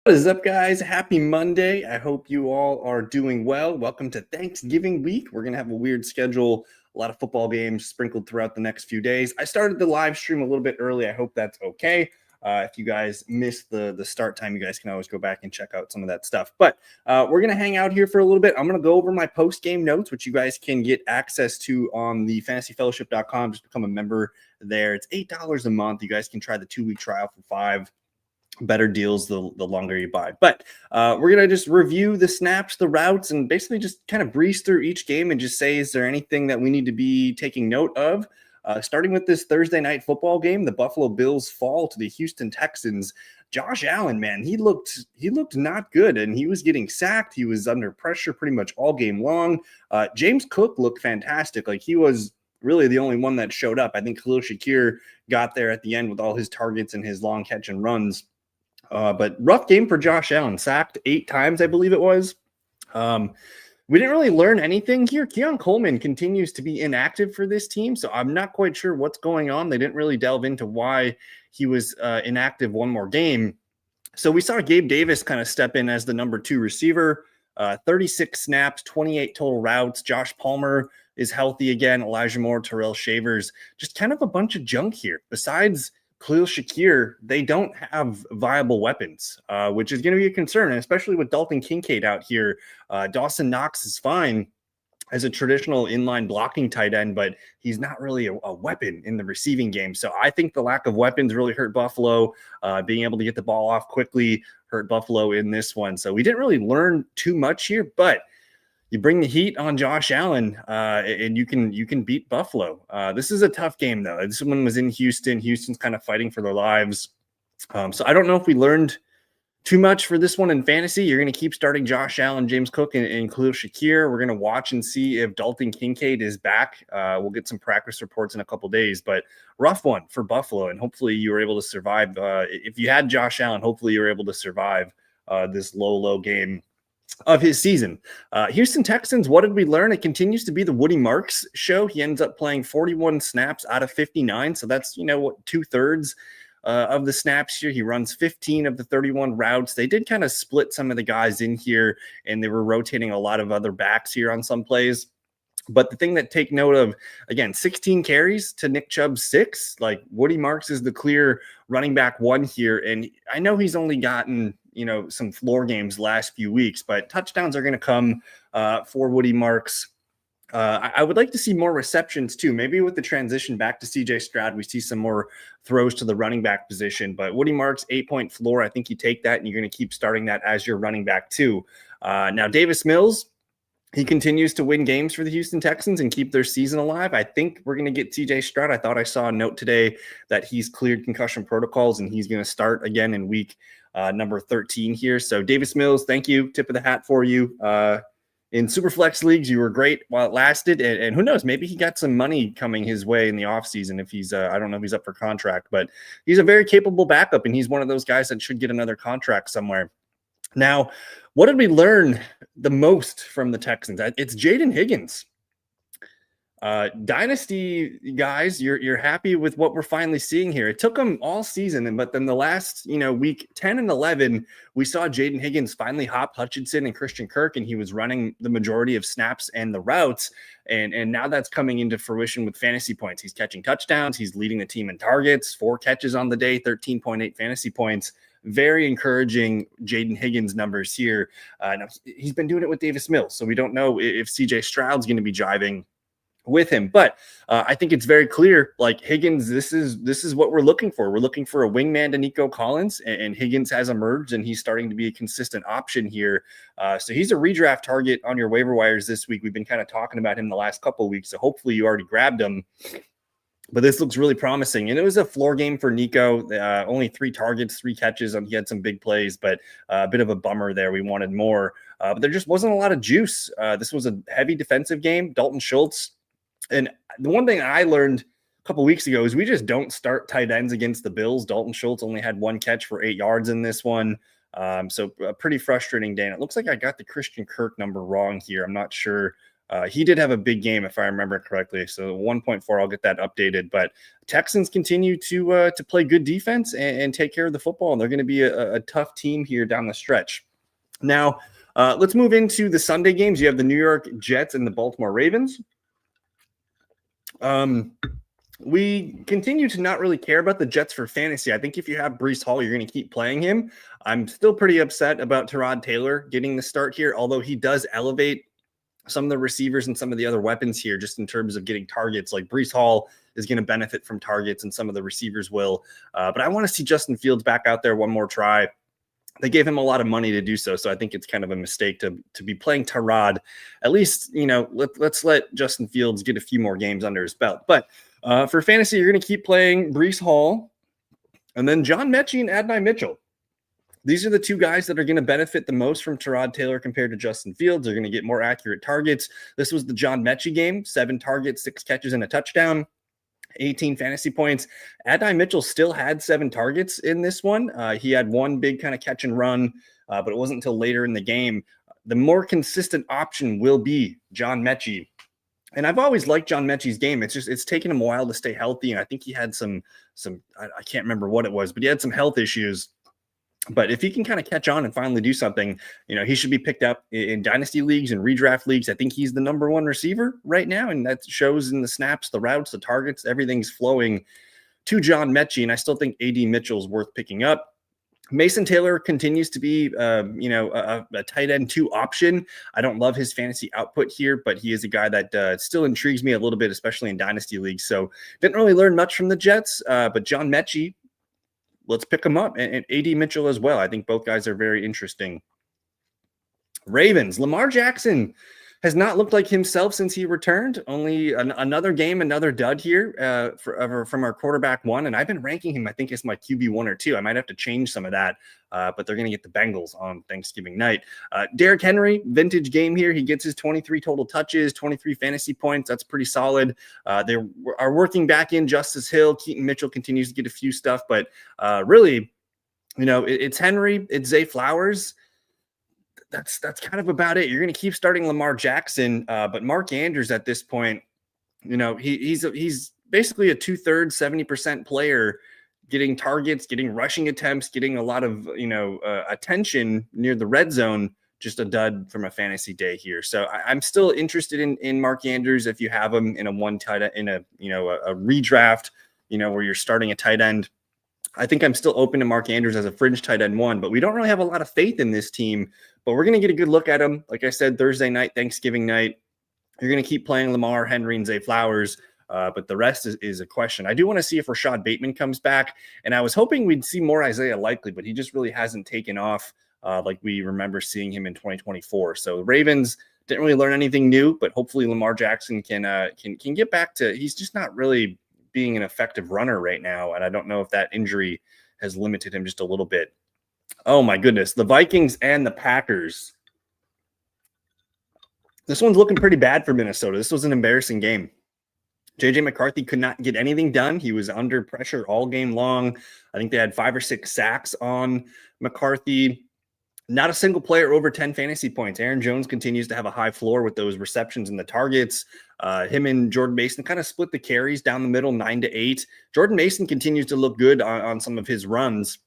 What is up, guys? Happy Monday. I hope you all are doing well. Welcome to Thanksgiving week. We're going to have a weird schedule, a lot of football games sprinkled throughout the next few days. I started the live stream a little bit early. I hope that's okay. If you guys missed the start time, you guys can always go back and check out some of that stuff. But we're going to hang out here for a little bit. I'm going to go over my post-game notes, which you guys can get access to on the fantasyfellowship.com. Just become a member there. It's $8 a month. You guys can try the 2-week trial for $5. Better deals the longer you buy. But we're going to just review the snaps, the routes, and basically just kind of breeze through each game and just say, is there anything that we need to be taking note of? Starting with this Thursday night football game, the Buffalo Bills fall to the Houston Texans. Josh Allen, man, he looked not good, and he was getting sacked. He was under pressure pretty much all game long. James Cook looked fantastic. Like, he was really the only one that showed up. I think Khalil Shakir got there at the end with all his targets and his long catch and runs. But rough game for Josh Allen, sacked 8 times, I believe it was. We didn't really learn anything here. Keon Coleman continues to be inactive for this team, so I'm not quite sure what's going on. They didn't really delve into why he was inactive one more game. So we saw Gabe Davis kind of step in as the number 2 receiver, 36 snaps, 28 total routes. Josh Palmer is healthy again. Elijah Moore, Terrell Shavers, just kind of a bunch of junk here. Besides Khalil Shakir, they don't have viable weapons, which is going to be a concern, especially with Dalton Kincaid out here. Dawson Knox is fine as a traditional inline blocking tight end, but he's not really a weapon in the receiving game. So I think the lack of weapons really hurt Buffalo. Being able to get the ball off quickly hurt Buffalo in this one. So we didn't really learn too much here, but you bring the heat on Josh Allen, and you can beat Buffalo. This is a tough game, though. This one was in Houston. Houston's kind of fighting for their lives. So I don't know if we learned too much for this one in fantasy. You're going to keep starting Josh Allen, James Cook, and Khalil Shakir. We're going to watch and see if Dalton Kincaid is back. We'll get some practice reports in a couple days, but rough one for Buffalo, and hopefully you were able to survive. If you had Josh Allen, hopefully you were able to survive this low game of his season. Houston Texans, what did we learn? It continues to be the Woody Marks show. He ends up playing 41 snaps out of 59. So that's, what, 2/3 of the snaps here. He runs 15 of the 31 routes. They did kind of split some of the guys in here, and they were rotating a lot of other backs here on some plays. But the thing that take note of, again, 16 carries to Nick Chubb's 6. Like, Woody Marks is the clear running back 1 here. And I know he's only gotten, some floor games last few weeks, but touchdowns are going to come for Woody Marks. I would like to see more receptions too. Maybe with the transition back to CJ Stroud, we see some more throws to the running back position. But Woody Marks, 8-point floor. I think you take that and you're going to keep starting that as your running back too. Now, Davis Mills, he continues to win games for the Houston Texans and keep their season alive. I think we're going to get CJ Stroud. I thought I saw a note today that he's cleared concussion protocols and he's going to start again in week number 13 here. So Davis Mills, thank you. Tip of the hat for you. In Superflex leagues, you were great while it lasted. And who knows, maybe he got some money coming his way in the offseason if he's, I don't know if he's up for contract, but he's a very capable backup, and he's one of those guys that should get another contract somewhere. Now, what did we learn the most from the Texans? It's Jaden Higgins. Dynasty guys, you're happy with what we're finally seeing here. It took them all season, but then the last, week 10 and 11, we saw Jaden Higgins finally hop Hutchinson and Christian Kirk, and he was running the majority of snaps and the routes. And now that's coming into fruition with fantasy points. He's catching touchdowns. He's leading the team in targets, 4 catches on the day, 13.8 fantasy points. Very encouraging Jaden Higgins numbers here. Now he's been doing it with Davis Mills, so we don't know if CJ Stroud's going to be jiving with him, but I think it's very clear, like, Higgins, this is what we're looking for. We're looking for a wingman to Nico Collins, and Higgins has emerged, and he's starting to be a consistent option here. So he's a redraft target on your waiver wires this week. We've been kind of talking about him the last couple of weeks, so hopefully you already grabbed him. But this looks really promising. And it was a floor game for Nico. Only 3 targets, 3 catches. He had some big plays, but a bit of a bummer there. We wanted more. But there just wasn't a lot of juice. This was a heavy defensive game. Dalton Schultz. And the one thing I learned a couple weeks ago is we just don't start tight ends against the Bills. Dalton Schultz only had 1 catch for 8 yards in this one. So a pretty frustrating day. And it looks like I got the Christian Kirk number wrong here. I'm not sure He did have a big game, if I remember correctly. So 1.4, I'll get that updated. But Texans continue to play good defense and take care of the football. And they're going to be a tough team here down the stretch. Now, let's move into the Sunday games. You have the New York Jets and the Baltimore Ravens. We continue to not really care about the Jets for fantasy. I think if you have Breece Hall, you're going to keep playing him. I'm still pretty upset about Tyrod Taylor getting the start here, although he does elevate some of the receivers and some of the other weapons here just in terms of getting targets. Like Breece Hall is going to benefit from targets and some of the receivers will. But I want to see Justin Fields back out there one more try. They gave him a lot of money to do so. So I think it's kind of a mistake to be playing Tyrod. At least, let's let Justin Fields get a few more games under his belt. But for fantasy, you're going to keep playing Breece Hall and then John Mechie and Adonai Mitchell. These are the two guys that are going to benefit the most from Tyrod Taylor compared to Justin Fields. They're going to get more accurate targets. This was the John Mechie game, 7 targets, 6 catches, and a touchdown. 18 fantasy points. Adonai Mitchell still had 7 targets in this one. He had one big kind of catch and run, but it wasn't until later in the game. The more consistent option will be John Mechie. And I've always liked John Mechie's game. It's taken him a while to stay healthy. And I think he had some I can't remember what it was, but he had some health issues. But if he can kind of catch on and finally do something, he should be picked up in dynasty leagues and redraft leagues. I think he's the number 1 receiver right now. And that shows in the snaps, the routes, the targets, everything's flowing to John Mechie. And I still think AD Mitchell's worth picking up. Mason Taylor continues to be, a tight end 2 option. I don't love his fantasy output here, but he is a guy that still intrigues me a little bit, especially in dynasty leagues. So didn't really learn much from the Jets, but John Mechie, let's pick him up, and AD Mitchell as well. I think both guys are very interesting. Ravens, Lamar Jackson has not looked like himself since he returned. Only another game, another dud here from our quarterback 1. And I've been ranking him, I think, as my QB 1 or 2. I might have to change some of that, but they're going to get the Bengals on Thanksgiving night. Derrick Henry, vintage game here. He gets his 23 total touches, 23 fantasy points. That's pretty solid. They are working back in Justice Hill. Keaton Mitchell continues to get a few stuff, but really, it's Henry, it's Zay Flowers. That's kind of about it. You're going to keep starting Lamar Jackson, but Mark Andrews at this point, he's basically a 2/3, 70% player, getting targets, getting rushing attempts, getting a lot of attention near the red zone. Just a dud from a fantasy day here. So I'm still interested in Mark Andrews if you have him in a a redraft, where you're starting a tight end. I think I'm still open to Mark Andrews as a fringe tight end 1, but we don't really have a lot of faith in this team. But we're going to get a good look at him. Like I said, Thursday night, Thanksgiving night, you're going to keep playing Lamar, Henry, and Zay Flowers. But the rest is a question. I do want to see if Rashad Bateman comes back. And I was hoping we'd see more Isaiah Likely, but he just really hasn't taken off like we remember seeing him in 2024. So the Ravens didn't really learn anything new, but hopefully Lamar Jackson can get back to – he's just not really – being an effective runner right now. And I don't know if that injury has limited him just a little bit. Oh my goodness. The Vikings and the Packers. This one's looking pretty bad for Minnesota. This was an embarrassing game. JJ McCarthy could not get anything done. He was under pressure all game long. I think they had 5 or 6 sacks on McCarthy. Not a single player over 10 fantasy points. Aaron Jones continues to have a high floor with those receptions and the targets. Him and Jordan Mason kind of split the carries down the middle, 9-8. Jordan Mason continues to look good on some of his runs.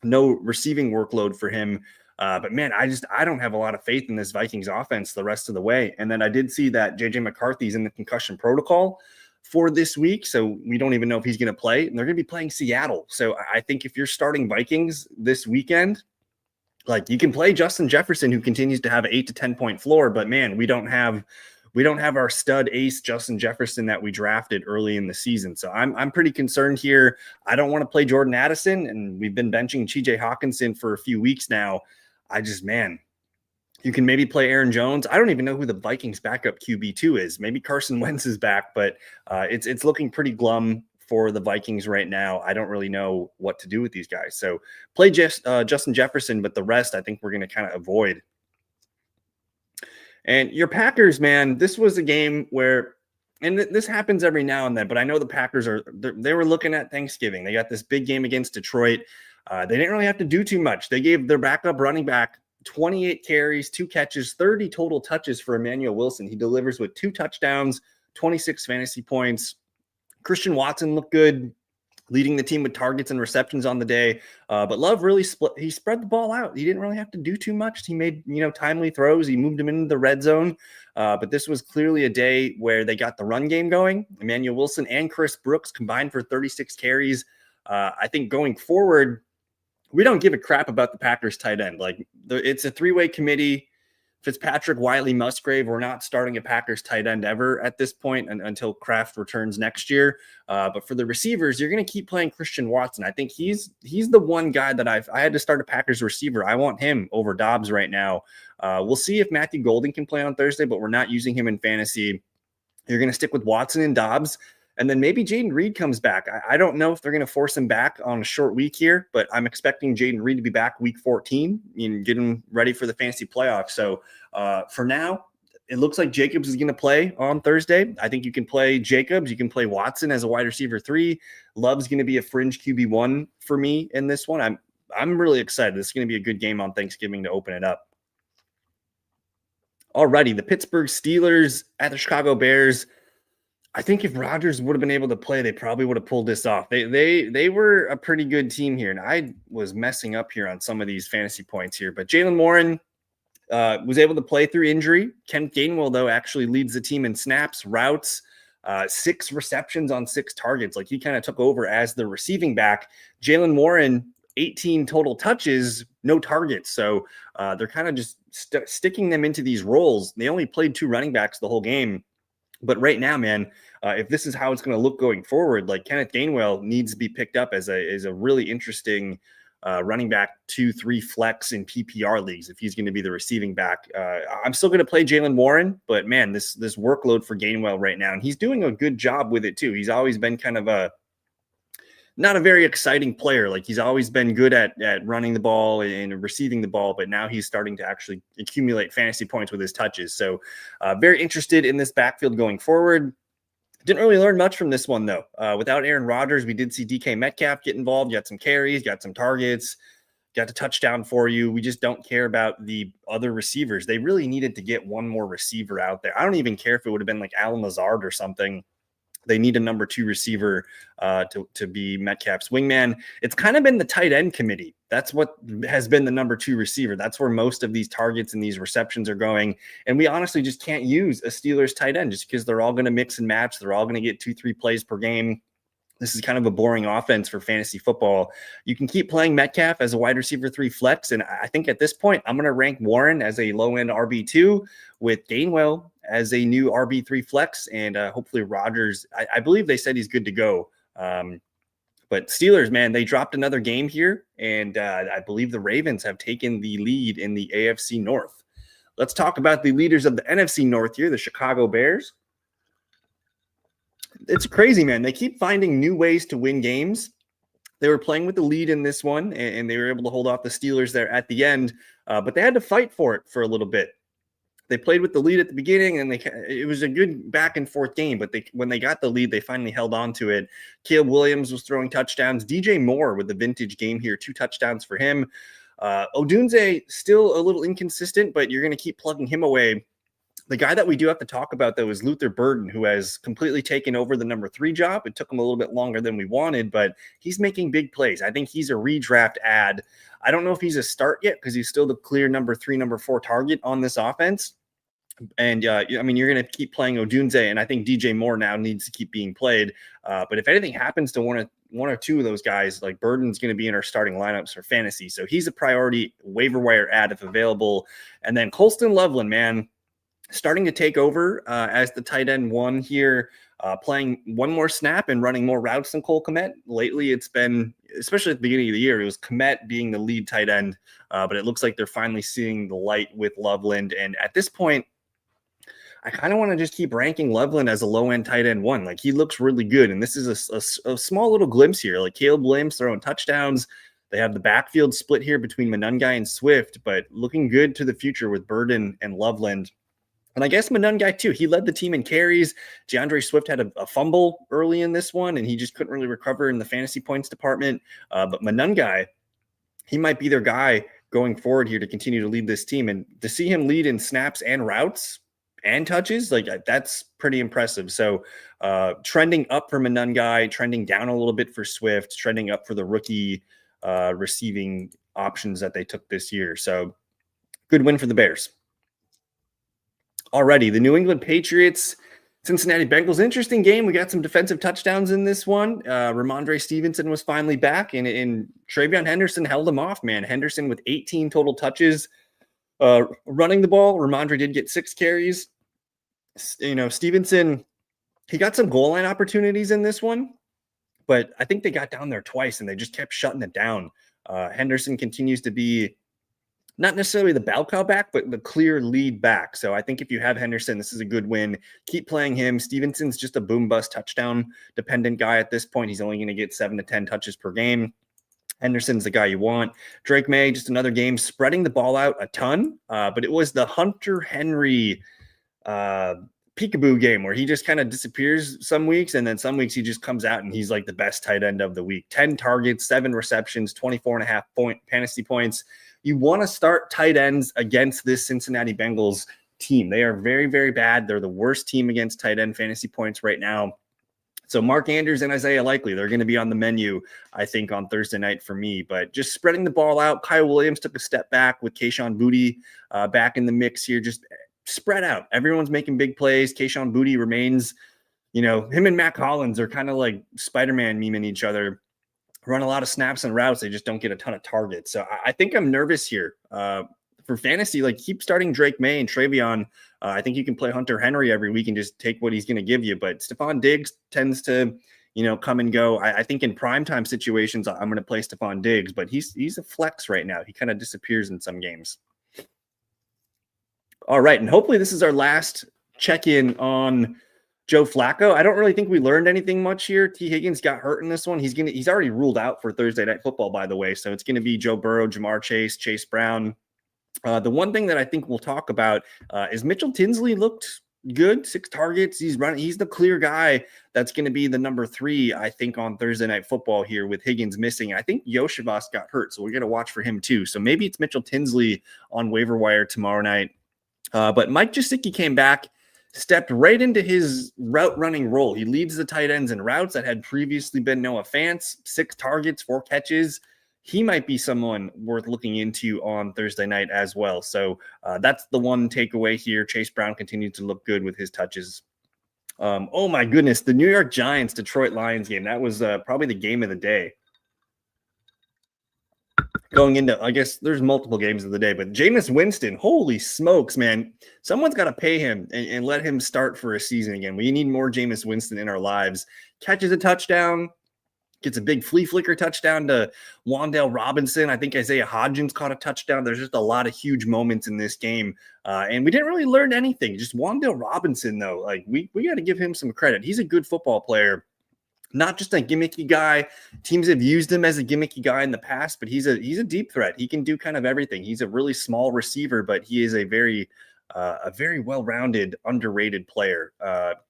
No receiving workload for him. But man, I don't have a lot of faith in this Vikings offense the rest of the way. And then I did see that JJ McCarthy's in the concussion protocol for this week. So we don't even know if he's going to play. And they're going to be playing Seattle. So I think if you're starting Vikings this weekend, like you can play Justin Jefferson, who continues to have an 8 to 10 point floor, but man, we don't have our stud ace Justin Jefferson that we drafted early in the season. So I'm pretty concerned here. I don't want to play Jordan Addison, and we've been benching TJ Hawkinson for a few weeks now. You can maybe play Aaron Jones. I don't even know who the Vikings backup QB2 is. Maybe Carson Wentz is back, but it's looking pretty glum for the Vikings right now. I don't really know what to do with these guys. So play Justin Jefferson, but the rest I think we're going to kind of avoid. And your Packers, man, this was a game where, and this happens every now and then, but I know the Packers they were looking at Thanksgiving. They got this big game against Detroit. They didn't really have to do too much. They gave their backup running back 28 carries, 2 catches, 30 total touches for Emmanuel Wilson. He delivers with 2 touchdowns, 26 fantasy points. Christian Watson looked good, leading the team with targets and receptions on the day. But Love really he spread the ball out. He didn't really have to do too much. He made, timely throws. He moved him into the red zone. But this was clearly a day where they got the run game going. Emmanuel Wilson and Chris Brooks combined for 36 carries. I think going forward, we don't give a crap about the Packers tight end. It's a 3-way committee. Fitzpatrick, Wiley, Musgrave. We're not starting a Packers tight end ever at this point until Kraft returns next year. But for the receivers, you're going to keep playing Christian Watson. I think he's the one guy that I had to start a Packers receiver. I want him over Dobbs right now. We'll see if Matthew Golden can play on Thursday, but we're not using him in fantasy. You're going to stick with Watson and Dobbs. And then maybe Jaden Reed comes back. I don't know if they're going to force him back on a short week here, but I'm expecting Jaden Reed to be back week 14 and get him ready for the fantasy playoffs. So for now, it looks like Jacobs is going to play on Thursday. I think you can play Jacobs. You can play Watson as a wide receiver 3. Love's going to be a fringe QB1 for me in this one. I'm really excited. This is going to be a good game on Thanksgiving to open it up. Alrighty, the Pittsburgh Steelers at the Chicago Bears. I think if Rodgers would have been able to play, they probably would have pulled this off. They were a pretty good team here, and I was messing up here on some of these fantasy points here. But Jaylen Warren was able to play through injury. Kent Gainwell, though, actually leads the team in snaps, routes, 6 receptions on 6 targets. He kind of took over as the receiving back. Jaylen Warren, 18 total touches, no targets. So they're kind of just sticking them into these roles. They only played 2 running backs the whole game. But right now, man, if this is how it's going to look going forward, Kenneth Gainwell needs to be picked up as a really interesting running back 2-3 flex in PPR leagues if he's going to be the receiving back. I'm still going to play Jaylen Warren, but man, this workload for Gainwell right now, and he's doing a good job with it too. He's always been kind of not a very exciting player. He's always been good at running the ball and receiving the ball, but now he's starting to actually accumulate fantasy points with his touches. So very interested in this backfield going forward. Didn't really learn much from this one, though. Without Aaron Rodgers, we did see DK Metcalf get involved. Got some carries, got some targets, got a touchdown for you. We just don't care about the other receivers. They really needed to get one more receiver out there. I don't even care if it would have been Allen Lazard or something. They need a number 2 receiver to be Metcalf's wingman. It's kind of been the tight end committee. That's what has been the number 2 receiver. That's where most of these targets and these receptions are going. And we honestly just can't use a Steelers tight end just because they're all going to mix and match. They're all going to get 2-3 plays per game. This is kind of a boring offense for fantasy football. You can keep playing Metcalf as a wide receiver 3 flex. And I think at this point, I'm going to rank Warren as a low-end RB2 with Gainwell as a new RB3 flex. And hopefully Rodgers, I believe they said he's good to go. But Steelers, man, they dropped another game here. And I believe the Ravens have taken the lead in the AFC North. Let's talk about the leaders of the NFC North here, the Chicago Bears. It's crazy, man. They keep finding new ways to win games. They were playing with the lead in this one, and they were able to hold off the Steelers there at the end, but they had to fight for it for a little bit. They played with the lead at the beginning, and it was a good back-and-forth game, but when they got the lead, they finally held on to it. Caleb Williams was throwing touchdowns. DJ Moore with the vintage game here, 2 touchdowns for him. Odunze still a little inconsistent, but you're going to keep plugging him away. The guy that we do have to talk about, though, is Luther Burden, who has completely taken over the number 3 job. It took him a little bit longer than we wanted, but he's making big plays. I think he's a redraft ad. I don't know if he's a start yet because he's still the clear number 3, number 4 target on this offense. And, you're going to keep playing Odunze, and I think DJ Moore now needs to keep being played. But if anything happens to one or 2 of those guys, Burden's going to be in our starting lineups for fantasy. So he's a priority waiver wire ad if available. And then Colston Loveland, man, starting to take over as the tight end 1 here, playing one more snap and running more routes than Cole Kmet. Lately, it's been, especially at the beginning of the year, it was Kmet being the lead tight end, but it looks like they're finally seeing the light with Loveland. And at this point, I kind of want to just keep ranking Loveland as a low-end tight end 1. He looks really good, and this is a small little glimpse here. Caleb Williams throwing touchdowns. They have the backfield split here between Monangai and Swift, but looking good to the future with Burden and Loveland. And I guess Monangai, too. He led the team in carries. DeAndre Swift had a fumble early in this one, and he just couldn't really recover in the fantasy points department. But Monangai, he might be their guy going forward here to continue to lead this team. And to see him lead in snaps and routes and touches, like that's pretty impressive. So trending up for Monangai, trending down a little bit for Swift, trending up for the rookie receiving options that they took this year. So good win for the Bears. Alrighty, the New England Patriots, Cincinnati Bengals, interesting game. We got some defensive touchdowns in this one. Ramondre Stevenson was finally back, and TreVeyon Henderson held him off, man. Henderson with 18 total touches running the ball. Ramondre did get 6 carries. Stevenson, he got some goal line opportunities in this one, but I think they got down there twice, and they just kept shutting it down. Henderson continues to be not necessarily the bell cow back, but the clear lead back. So I think if you have Henderson, this is a good win. Keep playing him. Stevenson's just a boom bust touchdown dependent guy at this point. He's only going to get 7 to 10 touches per game. Henderson's the guy you want. Drake May, just another game, spreading the ball out a ton. But it was the Hunter Henry peekaboo game where he just kind of disappears some weeks, and then some weeks he just comes out and he's like the best tight end of the week. 10 targets, 7 receptions, 24.5 fantasy points. You want to start tight ends against this Cincinnati Bengals team. They are very, very bad. They're the worst team against tight end fantasy points right now. So Mark Andrews and Isaiah Likely, they're going to be on the menu, I think, on Thursday night for me. But just spreading the ball out. Kyle Williams took a step back with Kayshon Boutte back in the mix here. Just spread out. Everyone's making big plays. Kayshon Boutte remains, him and Matt Collins are kind of like Spider-Man memeing each other. Run a lot of snaps and routes. They just don't get a ton of targets. So I think I'm nervous here for fantasy. Like, keep starting Drake May and TreVeyon. I think you can play Hunter Henry every week and just take what he's going to give you. But Stephon Diggs tends to, come and go. I think in primetime situations, I'm going to play Stephon Diggs, but he's a flex right now. He kind of disappears in some games. All right. And hopefully this is our last check-in on Joe Flacco. I don't really think we learned anything much here. T. Higgins got hurt in this one. He's already ruled out for Thursday Night Football, by the way. So it's going to be Joe Burrow, Jamar Chase, Chase Brown. The one thing that I think we'll talk about is Mitchell Tinsley looked good. 6 targets. He's the clear guy that's going to be the number 3, I think, on Thursday Night Football here with Higgins missing. I think Yoshivas got hurt, so we're going to watch for him too. So maybe it's Mitchell Tinsley on waiver wire tomorrow night. But Mike Gesicki came back, stepped right into his route running role. He leads the tight ends in routes that had previously been Noah Fant. 6 targets, 4 catches. He might be someone worth looking into on Thursday night as well. So that's the one takeaway here. Chase Brown continued to look good with his touches. Oh my goodness, the New York Giants Detroit Lions game. That was probably the game of the day. Going into, I guess there's multiple games of the day, but Jameis Winston, holy smokes, man. Someone's got to pay him and let him start for a season again. We need more Jameis Winston in our lives. Catches a touchdown, gets a big flea flicker touchdown to Wan'Dale Robinson. I think Isaiah Hodgins caught a touchdown. There's just a lot of huge moments in this game. And we didn't really learn anything. Just Wan'Dale Robinson, though, like we got to give him some credit. He's a good football player. Not just a gimmicky guy. Teams have used him as a gimmicky guy in the past, but he's a deep threat. He can do kind of everything. He's a really small receiver, but he is a very well-rounded, underrated player.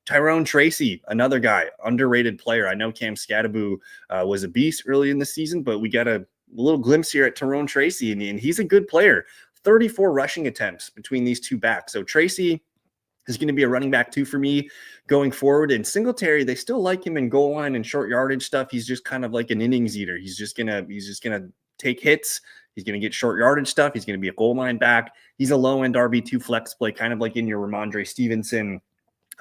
Tyrone Tracy, another guy, underrated player. I know Cam Skattebo was a beast early in the season, but we got a little glimpse here at Tyrone Tracy, and he's a good player. 34 rushing attempts between these two backs. So Tracy is going to be a running back too for me going forward. And Singletary, they still like him in goal line and short yardage stuff. He's just kind of like an innings eater. He's just gonna take hits. He's going to get short yardage stuff. He's going to be a goal line back. He's a low end RB2 flex play, kind of like in your Ramondre Stevenson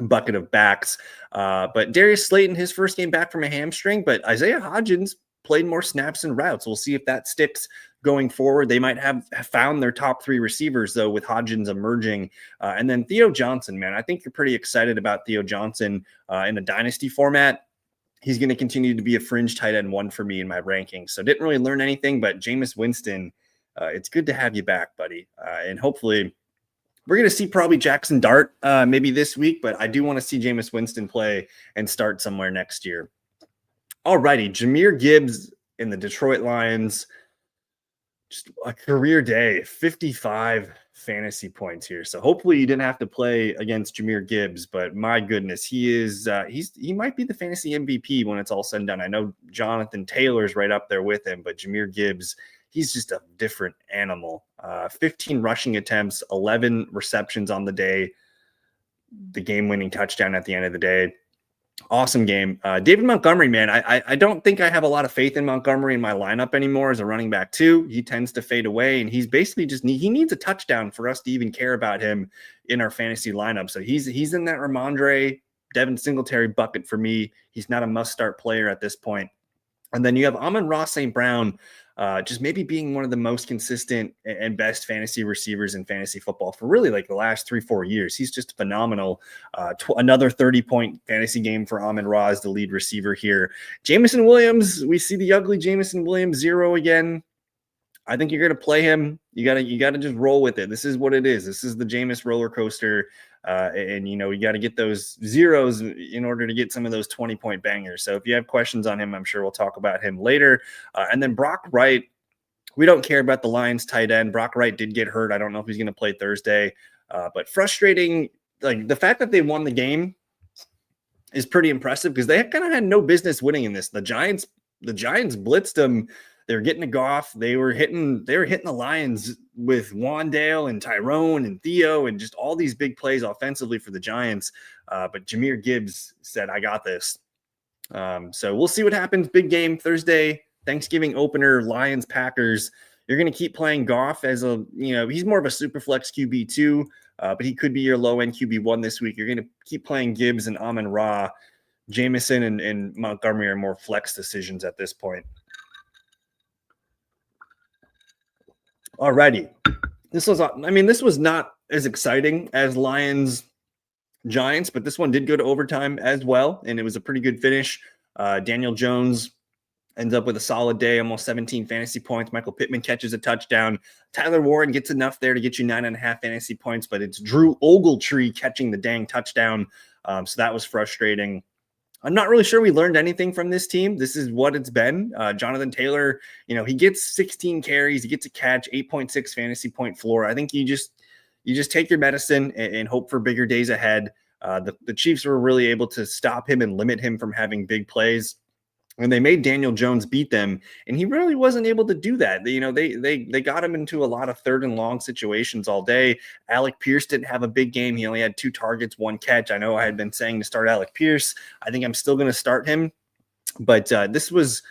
bucket of backs. But Darius Slayton, his first game back from a hamstring, but Isaiah Hodgins played more snaps and routes. We'll see if that sticks going forward. They might have found their top 3 receivers, though, with Hodgins emerging. And then Theo Johnson, man, I think you're pretty excited about Theo Johnson in a dynasty format. He's going to continue to be a fringe tight end 1 for me in my rankings. So didn't really learn anything, but Jameis Winston, it's good to have you back, buddy. And hopefully we're going to see probably Jackson Dart maybe this week, but I do want to see Jameis Winston play and start somewhere next year. All righty, Jahmyr Gibbs in the Detroit Lions. Just a career day, 55 fantasy points here. So hopefully you didn't have to play against Jahmyr Gibbs, but my goodness, he might be the fantasy MVP when it's all said and done. I know Jonathan Taylor's right up there with him, but Jahmyr Gibbs, he's just a different animal. 15 rushing attempts, 11 receptions on the day, the game-winning touchdown at the end of the day. Awesome game. David Montgomery, man, I don't think I have a lot of faith in Montgomery in my lineup anymore as a running back too. He tends to fade away, and he's basically he needs a touchdown for us to even care about him in our fantasy lineup. So he's in that Ramondre, Devin Singletary bucket for me. He's not a must-start player at this point. And then you have Amon-Ra St. Brown, just maybe being one of the most consistent and best fantasy receivers in fantasy football for really like the last 3-4 years. He's just phenomenal. Another 30-point fantasy game for Amon-Ra as the lead receiver here. Jameson Williams, we see the ugly Jameson Williams 0 again. I think you're going to play him. You gotta just roll with it. This is what it is. This is the Jameis roller coaster. And you got to get those zeros in order to get some of those 20-point bangers. So if you have questions on him, I'm sure we'll talk about him later. And then Brock Wright, we don't care about the Lions tight end. Brock Wright did get hurt. I don't know if he's going to play Thursday, but frustrating. Like the fact that they won the game is pretty impressive because they kind of had no business winning in this. The Giants blitzed them. They were getting to Goff. They were hitting the Lions with Wandale and Tyrone and Theo and just all these big plays offensively for the Giants. But Jahmyr Gibbs said, I got this. So we'll see what happens. Big game Thursday, Thanksgiving opener, Lions, Packers. You're going to keep playing Goff as he's more of a super flex QB2, but he could be your low end QB1 this week. You're going to keep playing Gibbs and Amon-Ra. Jameson and Montgomery are more flex decisions at this point. Alrighty. This was not as exciting as Lions Giants, but this one did go to overtime as well, and it was a pretty good finish. Daniel Jones ends up with a solid day, almost 17 fantasy points. Michael Pittman catches a touchdown. Tyler Warren gets enough there to get you 9.5 fantasy points, but it's Drew Ogletree catching the dang touchdown. So that was frustrating. I'm not really sure we learned anything from this team. This is what it's been. Jonathan Taylor, he gets 16 carries. He gets a catch, 8.6 fantasy point floor. I think you just take your medicine and hope for bigger days ahead. The Chiefs were really able to stop him and limit him from having big plays. And they made Daniel Jones beat them, and he really wasn't able to do that. They got him into a lot of 3rd and long situations all day. Alec Pierce didn't have a big game. He only had 2 targets, 1 catch. I know I had been saying to start Alec Pierce. I think I'm still going to start him. But this was,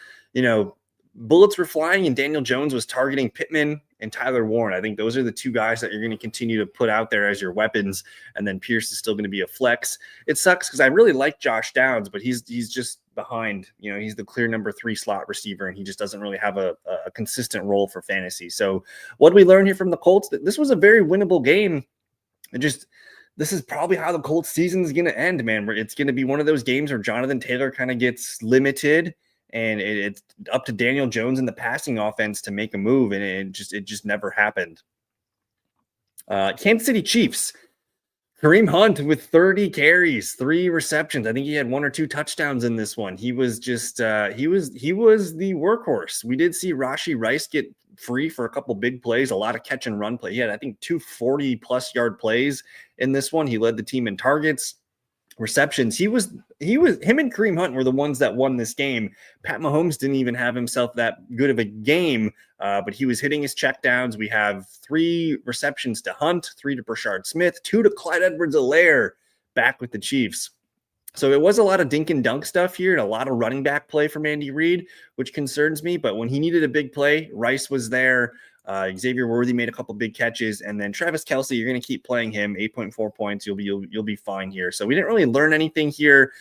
bullets were flying, and Daniel Jones was targeting Pittman and Tyler Warren. I think those are the 2 guys that you're going to continue to put out there as your weapons. And then Pierce is still going to be a flex. It sucks because I really like Josh Downs, but he's just behind. He's the clear number 3 slot receiver, and he just doesn't really have a consistent role for fantasy. So what did we learn here from the Colts? That this was a very winnable game. This is probably how the Colts season is going to end, man. Where it's going to be one of those games where Jonathan Taylor kind of gets limited, and it's up to Daniel Jones in the passing offense to make a move, and it just never happened. Kansas City Chiefs. Kareem Hunt with 30 carries, 3 receptions. I think he had 1 or 2 touchdowns in this one. He was just he was the workhorse. We did see Rashee Rice get free for a couple big plays, a lot of catch and run play. He had, I think, 2 40+ yard plays in this one. He led the team in targets, receptions. Him and Kareem Hunt were the ones that won this game. Pat Mahomes didn't even have himself that good of a game, but he was hitting his checkdowns. We have 3 receptions to Hunt, 3 to Brashard Smith, 2 to Clyde Edwards-Helaire back with the Chiefs. So it was a lot of dink and dunk stuff here and a lot of running back play from Andy Reid, which concerns me. But when he needed a big play, Rice was there. Xavier Worthy made a couple big catches, and then Travis Kelce, you're going to keep playing him, 8.4 points. You'll be fine here. So we didn't really learn anything here.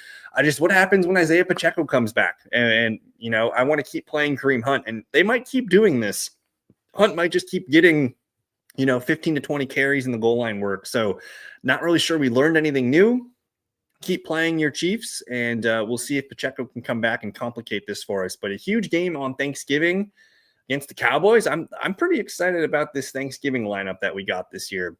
What happens when Isaiah Pacheco comes back? And I want to keep playing Kareem Hunt, and they might keep doing this. Hunt might just keep getting, 15 to 20 carries in the goal line work. So not really sure we learned anything new. Keep playing your Chiefs, and we'll see if Pacheco can come back and complicate this for us. But a huge game on Thanksgiving against the Cowboys. I'm pretty excited about this Thanksgiving lineup that we got this year.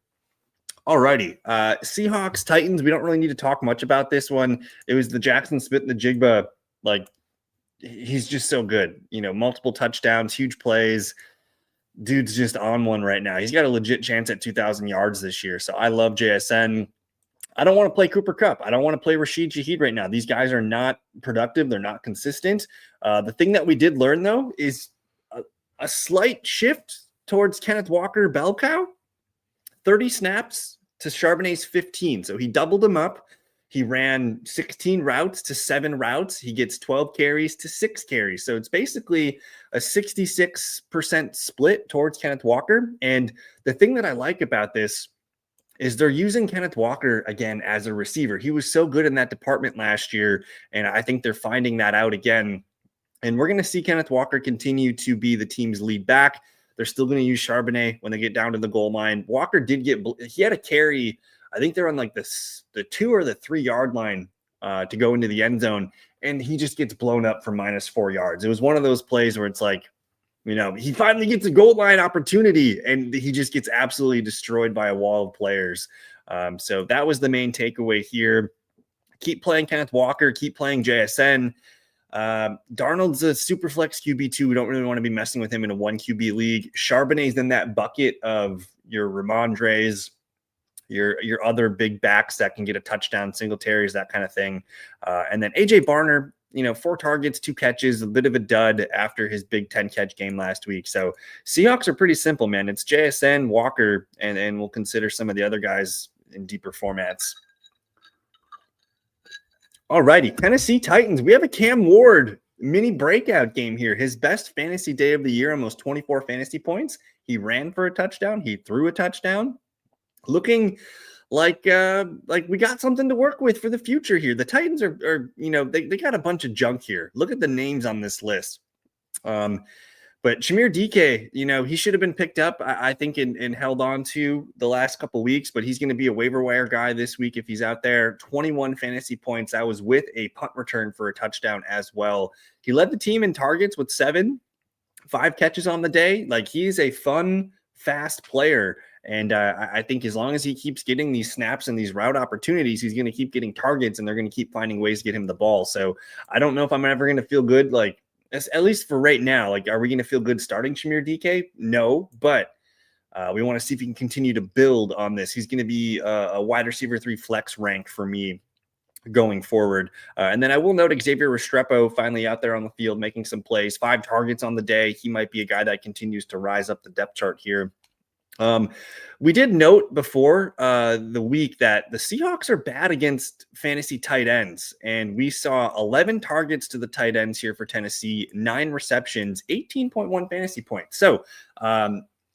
Alrighty. Seahawks, Titans. We don't really need to talk much about this one. It was the Jackson Smith and the Jigba. He's just so good. Multiple touchdowns, huge plays. Dude's just on one right now. He's got a legit chance at 2,000 yards this year. So I love JSN. I don't want to play Cooper Kupp. I don't want to play Rashid Shaheed right now. These guys are not productive. They're not consistent. The thing that we did learn, though, is a slight shift towards Kenneth Walker bell cow. 30 snaps to Charbonnet's 15. So he doubled him up. He ran 16 routes to 7 routes. He gets 12 carries to 6 carries. So it's basically a 66% split towards Kenneth Walker. And the thing that I like about this is they're using Kenneth Walker again as a receiver. He was so good in that department last year, and I think they're finding that out again. And we're going to see Kenneth Walker continue to be the team's lead back. They're still going to use Charbonnet when they get down to the goal line. Walker he had a carry. I think they're on like the 2 or the 3 yard line to go into the end zone, and he just gets blown up for -4 yards. It was one of those plays where it's like, he finally gets a goal line opportunity, and he just gets absolutely destroyed by a wall of players. So that was the main takeaway here. Keep playing Kenneth Walker. Keep playing JSN. Darnold's a super flex QB2. We don't really want to be messing with him in a 1 QB league. Charbonnet's in that bucket of your Ramondres, your other big backs that can get a touchdown, Singletaries, that kind of thing. And then AJ Barner, 4 targets, 2 catches, a bit of a dud after his big 10 catch game last week. So Seahawks are pretty simple, man. It's JSN, Walker, and we'll consider some of the other guys in deeper formats. All righty, Tennessee Titans. We have a Cam Ward mini breakout game here. His best fantasy day of the year, almost 24 fantasy points. He ran for a touchdown. He threw a touchdown. Looking like we got something to work with for the future here. The Titans are they got a bunch of junk here. Look at the names on this list. But Shamir DK, he should have been picked up, I think, and held on to the last couple weeks, but he's going to be a waiver wire guy this week if he's out there. 21 fantasy points. That was with a punt return for a touchdown as well. He led the team in targets with 7, 5 catches on the day. Like, he's a fun, fast player. And I think as long as he keeps getting these snaps and these route opportunities, he's going to keep getting targets, and they're going to keep finding ways to get him the ball. So I don't know if I'm ever going to feel good, at least for right now. Like, are we going to feel good starting Shamir DK? No, but we want to see if he can continue to build on this. He's going to be a wide receiver 3 flex rank for me going forward. And then I will note Xavier Restrepo finally out there on the field making some plays. 5 targets on the day. He might be a guy that continues to rise up the depth chart here. We did note before the week that the Seahawks are bad against fantasy tight ends, and we saw 11 targets to the tight ends here for Tennessee, 9 receptions, 18.1 fantasy points. So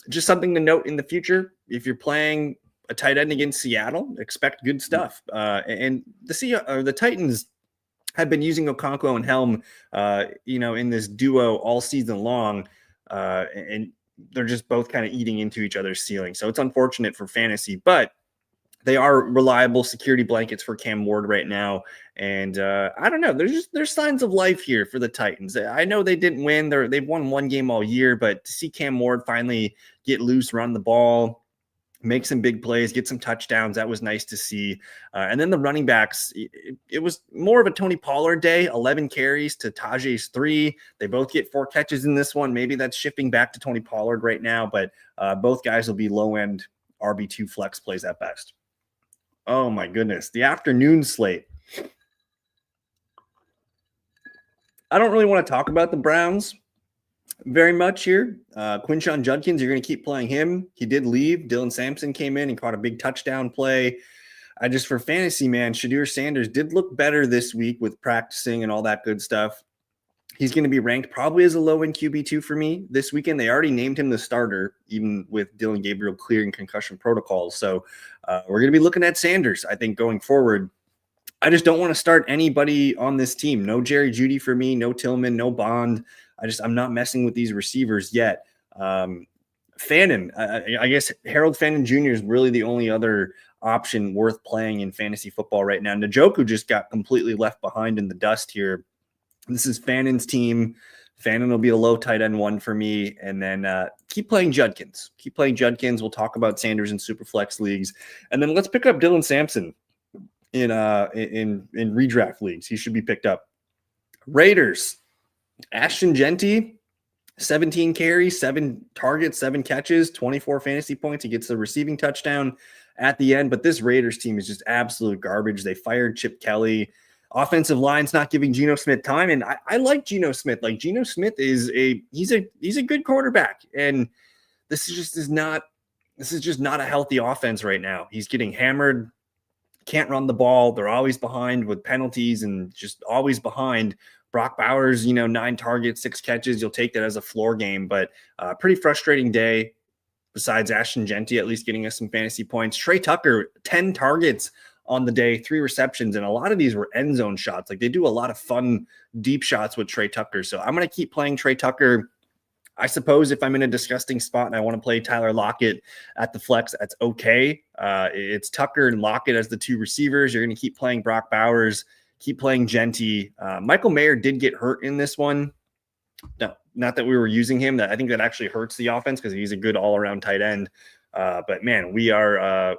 just something to note in the future. If you're playing a tight end against Seattle, expect good stuff. And the Titans have been using Okonkwo and Helm, in this duo all season long, and they're just both kind of eating into each other's ceiling. So it's unfortunate for fantasy, but they are reliable security blankets for Cam Ward right now. And I don't know, there's signs of life here for the Titans. I know they didn't win. They've won 1 game all year, but to see Cam Ward finally get loose, run the ball, make some big plays, get some touchdowns, that was nice to see. And then the running backs, it was more of a Tony Pollard day, 11 carries to Tajay's 3. They both get 4 catches in this one. Maybe that's shifting back to Tony Pollard right now, but both guys will be low-end RB2 flex plays at best. Oh, my goodness. The afternoon slate. I don't really want to talk about the Browns very much here. Quinshon Judkins, you're going to keep playing him. He did leave. Dylan Sampson came in and caught a big touchdown play. For fantasy, man, Shadur Sanders did look better this week with practicing and all that good stuff. He's going to be ranked probably as a low-end QB2 for me this weekend. They already named him the starter, even with Dylan Gabriel clearing concussion protocols. So we're going to be looking at Sanders, I think, going forward. I just don't want to start anybody on this team. No Jerry Jeudy for me, no Tillman, no Bond. I'm not messing with these receivers yet. Fannin, I guess Harold Fannin Jr. is really the only other option worth playing in fantasy football right now. Njoku just got completely left behind in the dust here. This is Fannin's team. Fannin will be a low tight end 1 for me. And then keep playing Judkins. We'll talk about Sanders in Superflex leagues. And then let's pick up Dylan Sampson in redraft leagues. He should be picked up. Raiders. Ashton Genty, 17 carries, 7 targets, 7 catches, 24 fantasy points. He gets the receiving touchdown at the end. But this Raiders team is just absolute garbage. They fired Chip Kelly. Offensive line's not giving Geno Smith time, and I like Geno Smith. Like Geno Smith he's a good quarterback, and this is just not a healthy offense right now. He's getting hammered, can't run the ball. They're always behind with penalties and just always behind. Brock Bowers, 9 targets, 6 catches. You'll take that as a floor game, but pretty frustrating day. Besides Ashton Jeanty at least getting us some fantasy points. Trey Tucker, 10 targets on the day, 3 receptions, and a lot of these were end zone shots. Like they do a lot of fun deep shots with Trey Tucker. So I'm going to keep playing Trey Tucker. I suppose if I'm in a disgusting spot and I want to play Tyler Lockett at the flex, that's okay. It's Tucker and Lockett as the 2 receivers. You're going to keep playing Brock Bowers, keep playing Jeanty. Michael Mayer did get hurt in this one. No, not that we were using him. That I think that actually hurts the offense because he's a good all-around tight end. But man, we're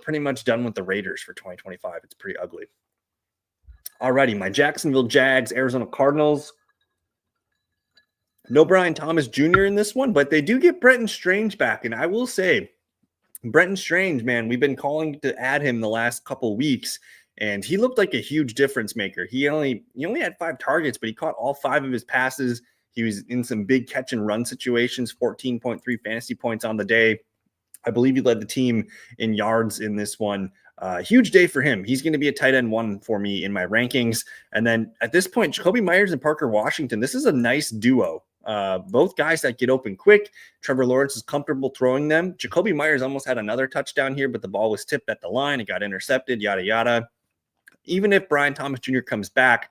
pretty much done with the Raiders for 2025. It's pretty ugly. Alrighty, my Jacksonville Jags, Arizona Cardinals. No Brian Thomas Jr. in this one, but they do get Brenton Strange back. And I will say, Brenton Strange, man, we've been calling to add him the last couple weeks, and he looked like a huge difference maker. He only had 5 targets, but he caught all 5 of his passes. He was in some big catch and run situations, 14.3 fantasy points on the day. I believe he led the team in yards in this one. Huge day for him. He's going to be a tight end 1 for me in my rankings. And then at this point, Jacoby Myers and Parker Washington, this is a nice duo. Both guys that get open quick. Trevor Lawrence is comfortable throwing them. Jacoby Myers almost had another touchdown here, but the ball was tipped at the line. It got intercepted, yada, yada. Even if Brian Thomas Jr. comes back,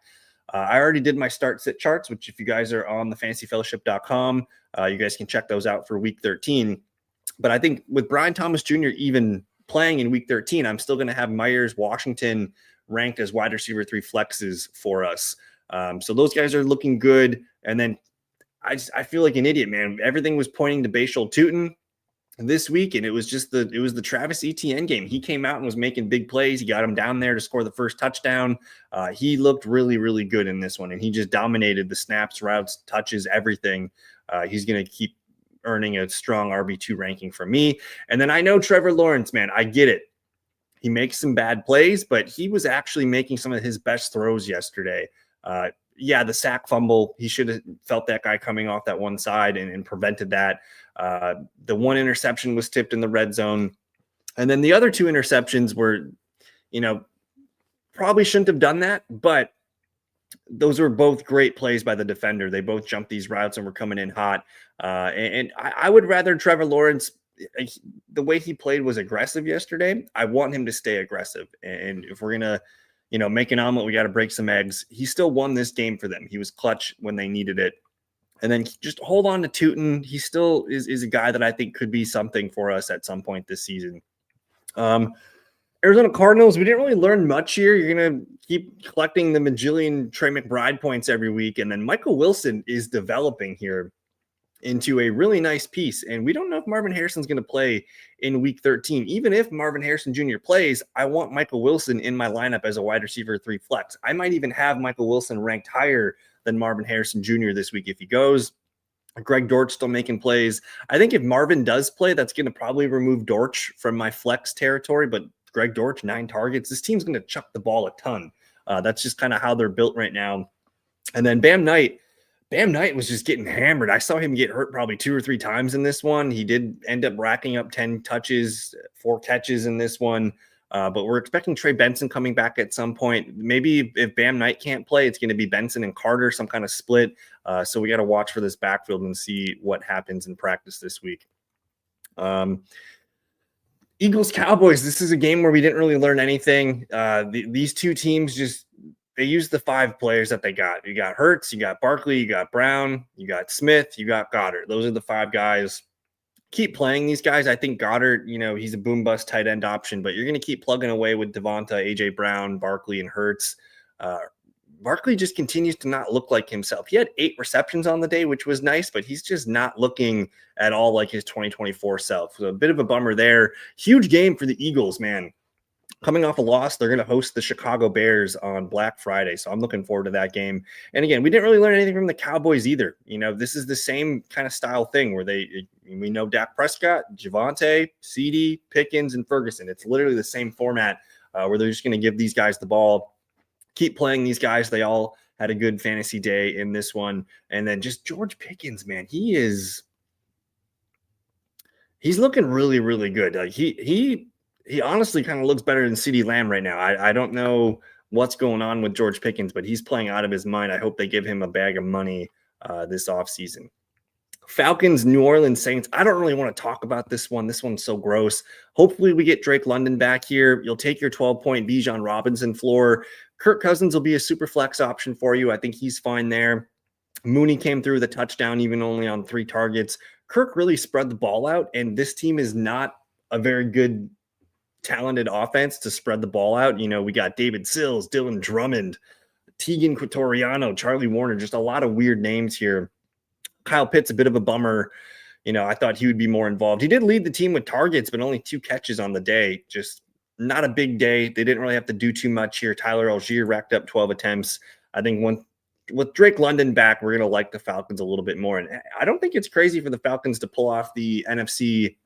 I already did my start-sit charts, which if you guys are on the fantasyfellowship.com, you guys can check those out for week 13. But I think with Brian Thomas Jr. even playing in week 13, I'm still going to have Myers, Washington ranked as wide receiver 3 flexes for us. So those guys are looking good. And then I feel like an idiot, man. Everything was pointing to Bashal Tutin this week, and it was the Travis Etienne game. He came out and was making big plays. He got him down there to score the first touchdown. He looked really, really good in this one, and he just dominated the snaps, routes, touches, everything. He's going to keep earning a strong RB2 ranking for me. And then I know Trevor Lawrence, man, I get it. He makes some bad plays, but he was actually making some of his best throws yesterday. The sack fumble, he should have felt that guy coming off that one side and prevented that. The 1 interception was tipped in the red zone. And then the other 2 interceptions were, probably shouldn't have done that, but those were both great plays by the defender. They both jumped these routes and were coming in hot. And I would rather Trevor Lawrence, the way he played was aggressive yesterday. I want him to stay aggressive. And if we're going to, make an omelet, we got to break some eggs. He still won this game for them. He was clutch when they needed it. And then just hold on to Tutin. He still is a guy that I think could be something for us at some point this season. Arizona Cardinals, we didn't really learn much here. You're going to keep collecting the Magillion Trey McBride points every week. And then Michael Wilson is developing here into a really nice piece. And we don't know if Marvin Harrison's going to play in week 13. Even if Marvin Harrison Jr. plays, I want Michael Wilson in my lineup as a wide receiver 3 flex. I might even have Michael Wilson ranked higher than Marvin Harrison Jr. this week if he goes. Greg Dortch still making plays. I think if Marvin does play, that's going to probably remove Dortch from my flex territory. But Greg Dortch, 9 targets. This team's going to chuck the ball a ton. That's just kind of how they're built right now. And then Bam Knight was just getting hammered. I saw him get hurt probably 2 or 3 times in this one. He did end up racking up 10 touches, 4 catches in this one. But we're expecting Trey Benson coming back at some point. Maybe if Bam Knight can't play, it's going to be Benson and Carter, some kind of split. So we got to watch for this backfield and see what happens in practice this week. Eagles Cowboys. This is a game where we didn't really learn anything. These 2 teams they used the 5 players that they got. You got Hurts, you got Barkley, you got Brown, you got Smith, you got Goddard. Those are the 5 guys. Keep playing these guys. I think Goddard, he's a boom bust tight end option, but you're going to keep plugging away with Devonta, AJ Brown, Barkley, and Hurts. Barkley just continues to not look like himself. He had 8 receptions on the day, which was nice, but he's just not looking at all like his 2024 self. So a bit of a bummer there. Huge game for the Eagles, man. Coming off a loss, they're going to host the Chicago Bears on Black Friday. So I'm looking forward to that game. And again, we didn't really learn anything from the Cowboys either. This is the same kind of style thing where we know Dak Prescott, Javonte, CD, Pickens, and Ferguson. It's literally the same format. where they're just going to give these guys the ball, keep playing these guys. They all had a good fantasy day in this one. And then just George Pickens, man, he's looking really, really good. Like he honestly kind of looks better than CeeDee Lamb right now. I don't know what's going on with George Pickens, but he's playing out of his mind. I hope they give him a bag of money this offseason. Falcons, New Orleans Saints. I don't really want to talk about this one. This one's so gross. Hopefully we get Drake London back here. You'll take your 12-point Bijan Robinson floor. Kirk Cousins will be a super flex option for you. I think he's fine there. Mooney came through the touchdown, even only on 3 targets. Kirk really spread the ball out, and this team is not a very good, talented offense to spread the ball out. You know, we got David Sills, Dylan Drummond, Tegan Quatoriano, Charlie Warner, just a lot of weird names here. Kyle Pitts, a bit of a bummer. You know, I thought he would be more involved. He did lead the team with targets, but only 2 catches on the day. Just not a big day. They didn't really have to do too much here. Tyler Algier racked up 12 attempts. I think with Drake London back, we're going to like the Falcons a little bit more. And I don't think it's crazy for the Falcons to pull off the NFC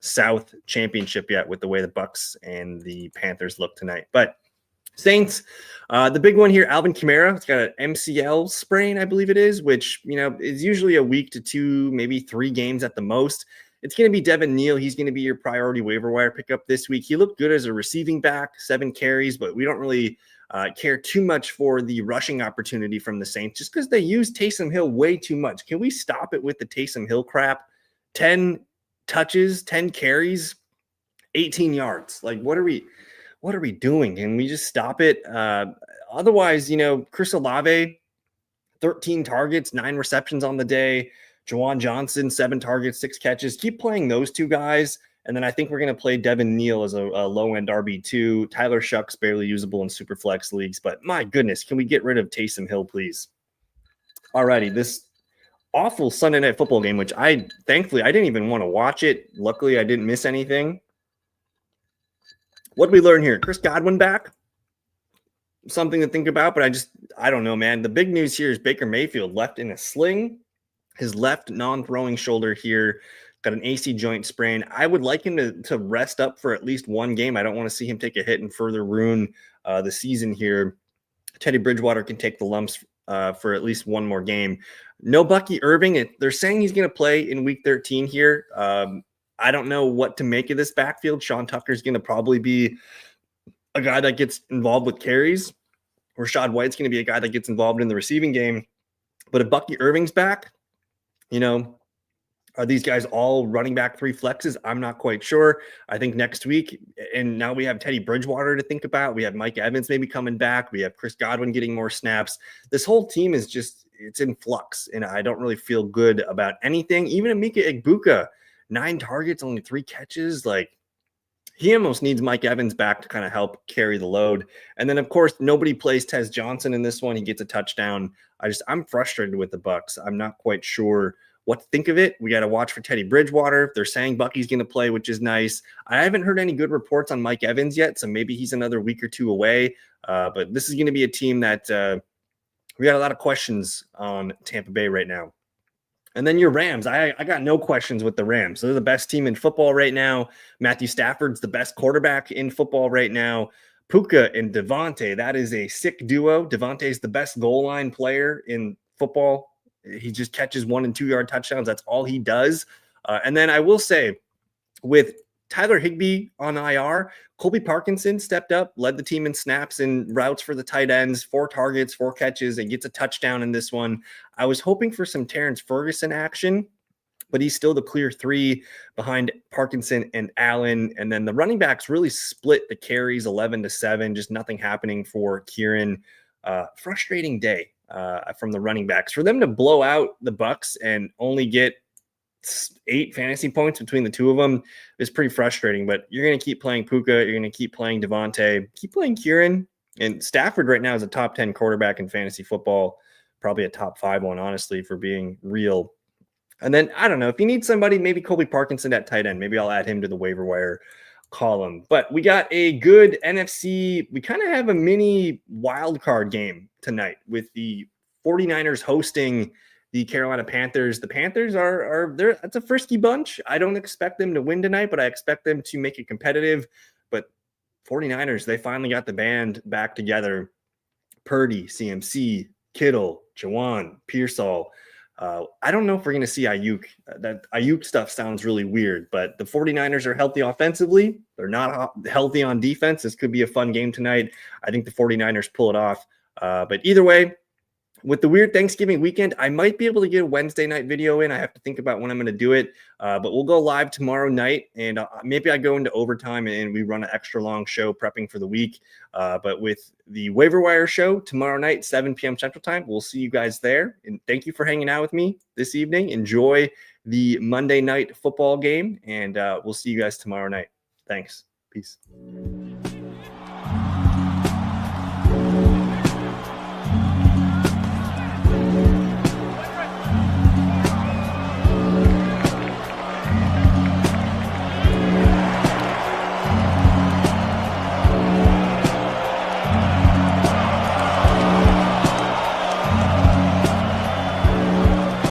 South championship yet with the way the Bucs and the Panthers look tonight. But Saints, the big one here, Alvin Kamara. It's got an MCL sprain, I believe it is, which, you know, is usually a week to 2, maybe 3 games at the most. It's going to be Devin Neal. He's going to be your priority waiver wire pickup this week. He looked good as a receiving back, 7 carries, but we don't really care too much for the rushing opportunity from the Saints just because they use Taysom Hill way too much. Can we stop it with the Taysom Hill crap? 10 touches, 10 carries, 18 yards. Like, what are we doing? Can we just stop it? Otherwise, you know, Chris Olave, 13 targets, 9 receptions on the day. Juwan Johnson, 7 targets, 6 catches. Keep playing those 2 guys. And then I think we're going to play Devin Neal as a low-end RB2. Tyler Shuck's barely usable in super flex leagues. But my goodness, can we get rid of Taysom Hill, please? Alrighty, this awful Sunday Night Football game, which thankfully I didn't even want to watch it. Luckily, I didn't miss anything. What did we learn here? Chris Godwin back? Something to think about, but I don't know, man. The big news here is Baker Mayfield left in a sling. His left non-throwing shoulder here got an AC joint sprain. I would like him to rest up for at least 1 game. I don't want to see him take a hit and further ruin the season here. Teddy Bridgewater can take the lumps for at least 1 more game. No Bucky Irving. They're saying he's going to play in week 13 here. I don't know what to make of this backfield. Sean Tucker's going to probably be a guy that gets involved with carries. Rashad White's going to be a guy that gets involved in the receiving game. But if Bucky Irving's back, you know, are these guys all running back 3 flexes? I'm not quite sure. I think next week, and now we have Teddy Bridgewater to think about. We have Mike Evans maybe coming back. We have Chris Godwin getting more snaps. This whole team is it's in flux, and I don't really feel good about anything. Even Emeka Egbuka, 9 targets, only 3 catches. Like, he almost needs Mike Evans back to kind of help carry the load. And then, of course, nobody plays Tez Johnson in this one. He gets a touchdown. I'm frustrated with the Bucs. I'm not quite sure what to think of it. We got to watch for Teddy Bridgewater. They're saying Bucky's going to play, which is nice. I haven't heard any good reports on Mike Evans yet, so maybe he's another week or 2 away. But this is going to be a team that we got a lot of questions on Tampa Bay right now. And then your Rams. I got no questions with the Rams. They're the best team in football right now. Matthew Stafford's the best quarterback in football right now. Puka and Devontae, that is a sick duo. Devontae's the best goal line player in football. He just catches 1 and 2 yard touchdowns. That's all he does. And then I will say, with Tyler Higbee on IR, Colby Parkinson stepped up, led the team in snaps and routes for the tight ends, 4 targets, 4 catches, and gets a touchdown in this one. I was hoping for some Terrence Ferguson action, but he's still the clear 3 behind Parkinson and Allen. And then the running backs really split the carries 11-7, just nothing happening for Kieran. Frustrating day from the running backs. For them to blow out the Bucs and only get 8 fantasy points between the 2 of them is pretty frustrating, but you're going to keep playing Puka. You're going to keep playing Devontae, keep playing Kieran. And Stafford right now is a top 10 quarterback in fantasy football, probably a top 5 one, honestly, for being real. And then, I don't know, if you need somebody, maybe Colby Parkinson at tight end, maybe I'll add him to the waiver wire column. But we got a good NFC. We kind of have a mini wild card game tonight with the 49ers hosting the Carolina Panthers. The Panthers that's a frisky bunch. I don't expect them to win tonight, but I expect them to make it competitive. But 49ers, they finally got the band back together. Purdy, CMC, Kittle, Jawan, Pearsall. I don't know if we're going to see Ayuk. That Ayuk stuff sounds really weird, but the 49ers are healthy offensively. They're not healthy on defense. This could be a fun game tonight. I think the 49ers pull it off. But either way, with the weird Thanksgiving weekend, I might be able to get a Wednesday night video in. I have to think about when I'm going to do it. But we'll go live tomorrow night, and maybe I go into overtime and we run an extra long show prepping for the week. But with the Waiver Wire show tomorrow night, 7 p.m. Central Time, we'll see you guys there. And thank you for hanging out with me this evening. Enjoy the Monday night football game, and we'll see you guys tomorrow night. Thanks. Peace.